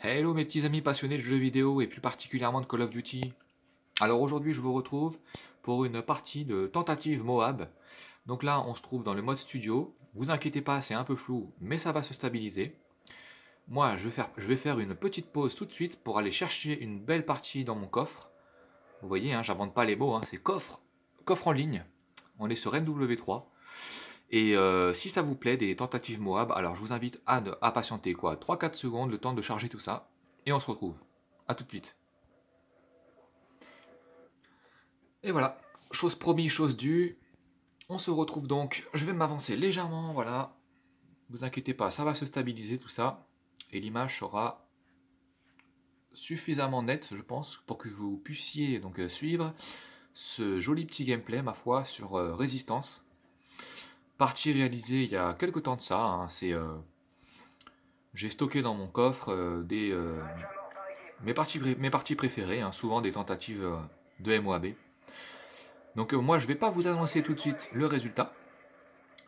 Hello mes petits amis passionnés de jeux vidéo et plus particulièrement de Call of Duty. Alors aujourd'hui je vous retrouve pour une partie de tentative Moab. Donc là on se trouve dans le mode studio. Vous inquiétez pas, c'est un peu flou mais ça va se stabiliser. Moi je vais faire une petite pause tout de suite pour aller chercher une belle partie dans mon coffre. Vous voyez, hein, j'invente pas les mots, hein, c'est coffre en ligne. On est sur MW3. Et si ça vous plaît, des tentatives Moab, alors je vous invite à patienter quoi, 3-4 secondes, le temps de charger tout ça, et on se retrouve. A tout de suite. Et voilà, chose promise, chose due, on se retrouve donc, je vais m'avancer légèrement, voilà, vous inquiétez pas, ça va se stabiliser tout ça, et l'image sera suffisamment nette, je pense, pour que vous puissiez donc suivre ce joli petit gameplay, ma foi, sur Résistance. Partie réalisée il y a quelques temps de ça, hein, j'ai stocké dans mon coffre mes parties préférées, hein, souvent des tentatives de MOAB. Donc moi je ne vais pas vous annoncer tout de suite le résultat.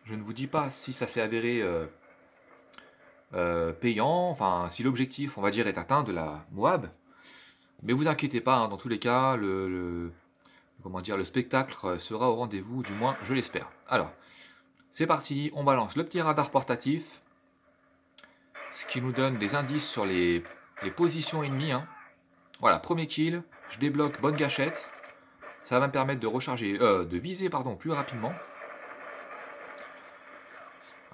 Je ne vous dis pas si ça s'est avéré payant, enfin si l'objectif on va dire est atteint de la Moab. Mais vous inquiétez pas, hein, dans tous les cas, comment dire, le spectacle sera au rendez-vous, du moins je l'espère. Alors, c'est parti, on balance le petit radar portatif, ce qui nous donne des indices sur les positions ennemies. Hein. Voilà, premier kill, je débloque bonne gâchette. Ça va me permettre de recharger, de viser pardon, plus rapidement.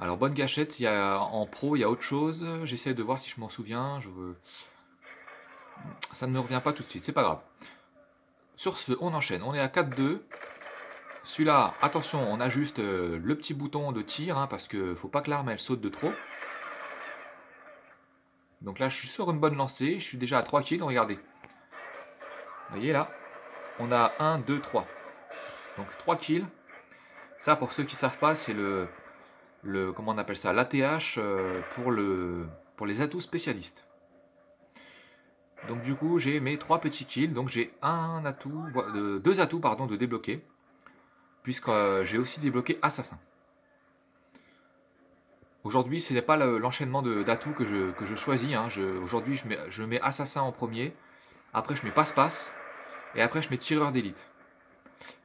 Alors bonne gâchette, en pro il y a autre chose. J'essaie de voir si je m'en souviens. Ça ne me revient pas tout de suite, c'est pas grave. Sur ce, on enchaîne. On est à 4-2. Celui-là, attention, on ajuste le petit bouton de tir, hein, parce que faut pas que l'arme elle saute de trop. Donc là, je suis sur une bonne lancée. Je suis déjà à 3 kills, regardez. Vous voyez là, on a 1, 2, 3. Donc 3 kills. Ça, pour ceux qui ne savent pas, c'est comment on appelle ça, l'ATH pour les atouts spécialistes. Donc du coup, j'ai mes 3 petits kills. Donc j'ai deux atouts pardon, de débloquer. Puisque j'ai aussi débloqué Assassin. Aujourd'hui, ce n'est pas l'enchaînement d'atouts que je choisis. Hein. Aujourd'hui, je mets Assassin en premier. Après, je mets Passe-Passe. Et après, je mets Tireur d'élite.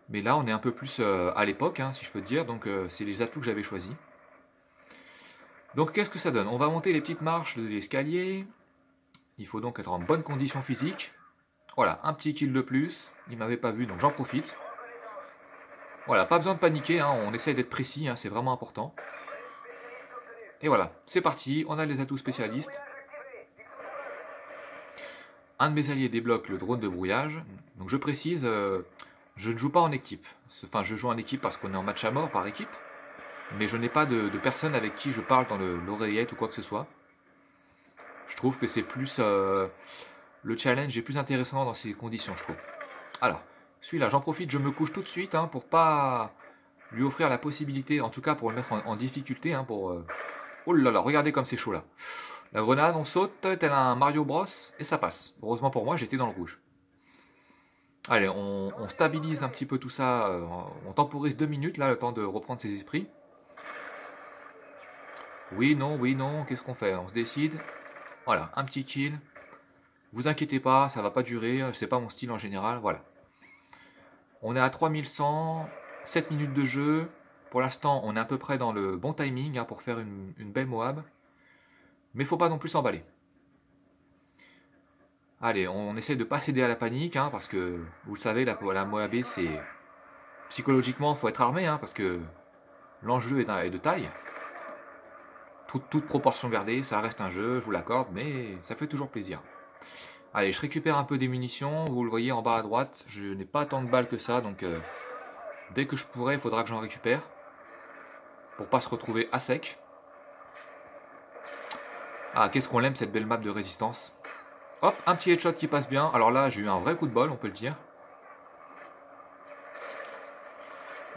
Mais là, on est un peu plus à l'époque, hein, si je peux dire. Donc, c'est les atouts que j'avais choisis. Donc, qu'est-ce que ça donne? On va monter les petites marches de l'escalier. Il faut donc être en bonne condition physique. Voilà, un petit kill de plus. Il ne m'avait pas vu, donc j'en profite. Voilà, pas besoin de paniquer. Hein, on essaie d'être précis, hein, c'est vraiment important. Et voilà, c'est parti. On a les atouts spécialistes. Un de mes alliés débloque le drone de brouillage. Donc, je précise... je ne joue pas en équipe. Enfin, je joue en équipe parce qu'on est en match à mort par équipe. Mais je n'ai pas de personne avec qui je parle dans l'oreillette ou quoi que ce soit. Je trouve que c'est plus... le challenge est plus intéressant dans ces conditions, je trouve. Alors, celui-là, j'en profite, je me couche tout de suite hein, pour pas lui offrir la possibilité, en tout cas pour le mettre en difficulté. Hein, Oh là là, regardez comme c'est chaud là. La grenade, on saute, tel un Mario Bros. Et ça passe. Heureusement pour moi, j'étais dans le rouge. Allez, on stabilise un petit peu tout ça, on temporise 2 minutes, là, le temps de reprendre ses esprits. Oui, non, qu'est-ce qu'on fait? On se décide. Voilà, un petit kill. Vous inquiétez pas, ça va pas durer, c'est pas mon style en général, voilà. On est à 3100, 7 minutes de jeu. Pour l'instant, on est à peu près dans le bon timing hein, pour faire une belle Moab. Mais faut pas non plus s'emballer. Allez, on essaie de pas céder à la panique, hein, parce que, vous le savez, la Moab, c'est... Psychologiquement, il faut être armé, hein, parce que l'enjeu est de taille. Toute proportion gardée, ça reste un jeu, je vous l'accorde, mais ça fait toujours plaisir. Allez, je récupère un peu des munitions, vous le voyez en bas à droite, je n'ai pas tant de balles que ça, donc dès que je pourrai, il faudra que j'en récupère, pour pas se retrouver à sec. Ah, qu'est-ce qu'on l'aime cette belle map de résistance. Hop, un petit headshot qui passe bien, alors là j'ai eu un vrai coup de bol, on peut le dire.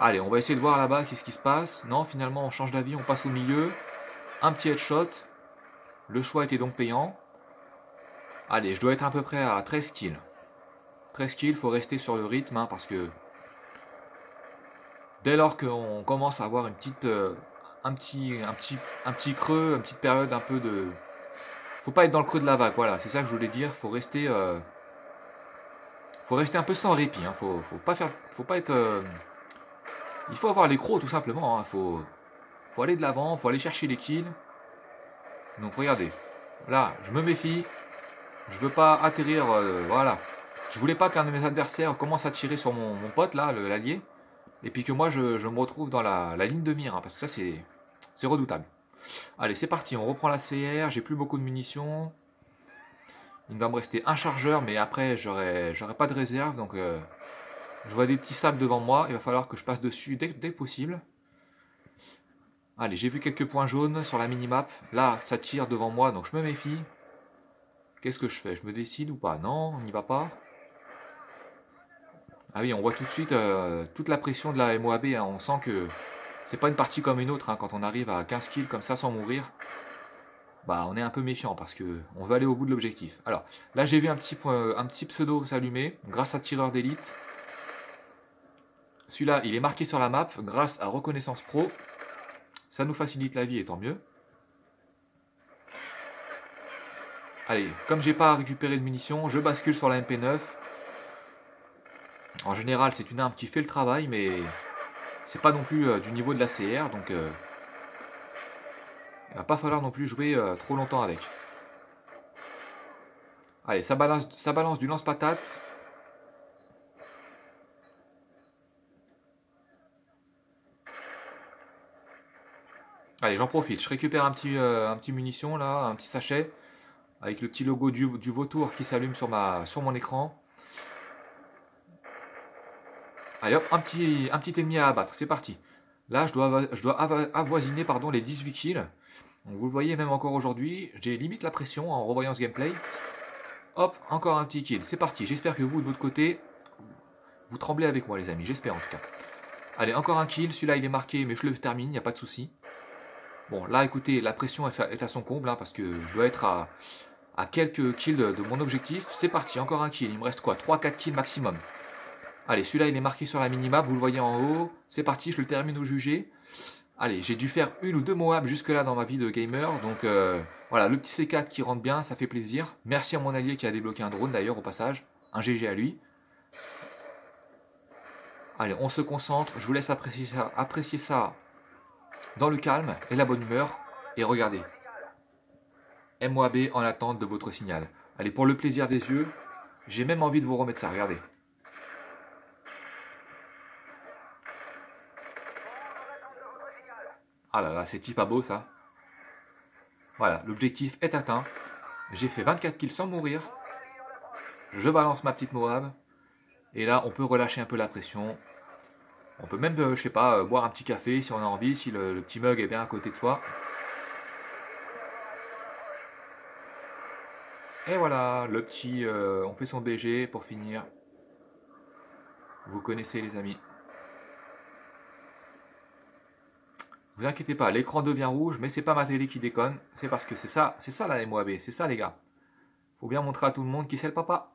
Allez, on va essayer de voir là-bas qu'est-ce qui se passe. Non, finalement on change d'avis, on passe au milieu. Un petit headshot. Le choix était donc payant. Allez, je dois être à peu près à 13 kills. 13 kills, il faut rester sur le rythme, hein, parce que dès lors qu'on commence à avoir un petit creux, une petite période un peu faut pas être dans le creux de la vague, voilà, c'est ça que je voulais dire, faut rester un peu sans répit, hein. Faut pas être, il faut avoir les crocs tout simplement, hein. Faut aller de l'avant, faut aller chercher les kills. Donc regardez, là, je me méfie, je veux pas atterrir, voilà. Je voulais pas qu'un de mes adversaires commence à tirer sur mon pote là, l'allié, et puis que moi je me retrouve dans la ligne de mire, hein, parce que ça c'est redoutable. Allez, c'est parti, on reprend la CR, j'ai plus beaucoup de munitions. Il va me rester un chargeur, mais après j'aurai pas de réserve, donc je vois des petits sables devant moi, il va falloir que je passe dessus dès que possible. Allez, j'ai vu quelques points jaunes sur la minimap, là ça tire devant moi, donc je me méfie. Qu'est-ce que je fais? Je me décide ou pas? Non, on n'y va pas. Ah oui, on voit tout de suite toute la pression de la MOAB, hein. On sent que c'est pas une partie comme une autre, hein. Quand on arrive à 15 kills comme ça sans mourir, bah on est un peu méfiant parce que on veut aller au bout de l'objectif. Alors là j'ai vu un petit pseudo s'allumer grâce à Tireur d'élite. Celui-là il est marqué sur la map grâce à Reconnaissance Pro. Ça nous facilite la vie et tant mieux. Allez, comme j'ai pas récupéré de munitions, je bascule sur la MP9. En général c'est une arme qui fait le travail, mais c'est pas non plus du niveau de la CR, donc il va pas falloir non plus jouer trop longtemps avec. Allez, ça balance du lance-patate. Allez, j'en profite, je récupère un petit munition là, un petit sachet, avec le petit logo du vautour qui s'allume sur mon écran. Allez hop, un petit ennemi à abattre, c'est parti. Là, je dois avoisiner pardon, les 18 kills. Donc, vous le voyez, même encore aujourd'hui, j'ai limite la pression en revoyant ce gameplay. Hop, encore un petit kill, c'est parti. J'espère que vous, de votre côté, vous tremblez avec moi les amis, j'espère en tout cas. Allez, encore un kill, celui-là il est marqué, mais je le termine, il n'y a pas de souci. Bon, là, écoutez, la pression est à son comble, hein, parce que je dois être à quelques kills de mon objectif. C'est parti, encore un kill. Il me reste quoi? 3-4 kills maximum. Allez, celui-là, il est marqué sur la minimap, vous le voyez en haut. C'est parti, je le termine au jugé. Allez, j'ai dû faire une ou deux Moab jusque-là dans ma vie de gamer. Donc, voilà, le petit C4 qui rentre bien, ça fait plaisir. Merci à mon allié qui a débloqué un drone, d'ailleurs, au passage. Un GG à lui. Allez, on se concentre. Je vous laisse apprécier ça dans le calme et la bonne humeur. Et regardez, MOAB en attente de votre signal. Allez, pour le plaisir des yeux, j'ai même envie de vous remettre ça, regardez. Ah là là, c'est pas beau ça. Voilà, l'objectif est atteint. J'ai fait 24 kills sans mourir. Je balance ma petite Moab. Et là, on peut relâcher un peu la pression. On peut même, je sais pas, boire un petit café si on a envie, si le petit mug est bien à côté de soi. Et voilà, le petit, on fait son BG pour finir. Vous connaissez les amis. Vous inquiétez pas, l'écran devient rouge, mais c'est pas ma télé qui déconne. C'est parce que c'est ça la MOAB, c'est ça les gars. Faut bien montrer à tout le monde qui c'est le papa.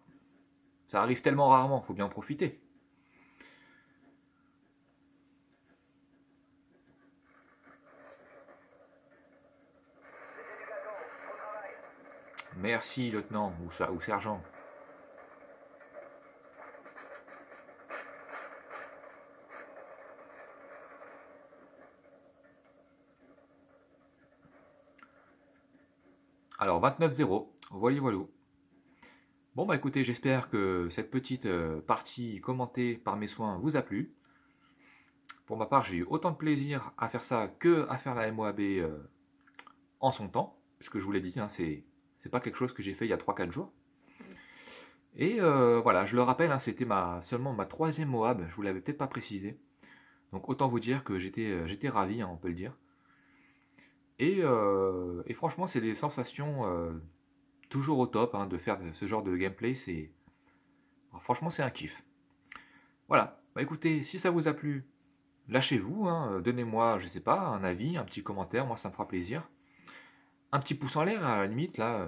Ça arrive tellement rarement, faut bien en profiter. Merci lieutenant ou sergent. Alors 29-0, voilà. Bon bah écoutez, j'espère que cette petite partie commentée par mes soins vous a plu. Pour ma part, j'ai eu autant de plaisir à faire ça que à faire la MOAB en son temps, puisque je vous l'ai dit, hein, c'est pas quelque chose que j'ai fait il y a 3-4 jours. Et voilà, je le rappelle, hein, c'était seulement ma 3e Moab, je vous l'avais peut-être pas précisé. Donc autant vous dire que j'étais ravi, hein, on peut le dire. Et franchement, c'est des sensations toujours au top, hein, de faire ce genre de gameplay. Franchement, c'est un kiff. Voilà, bah écoutez, si ça vous a plu, lâchez-vous, hein, donnez-moi, je sais pas, un avis, un petit commentaire, moi ça me fera plaisir. Un petit pouce en l'air à la limite, là,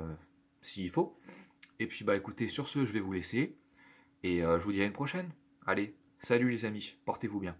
s'il faut. Et puis bah écoutez, sur ce, je vais vous laisser. Et je vous dis à une prochaine. Allez, salut les amis, portez-vous bien.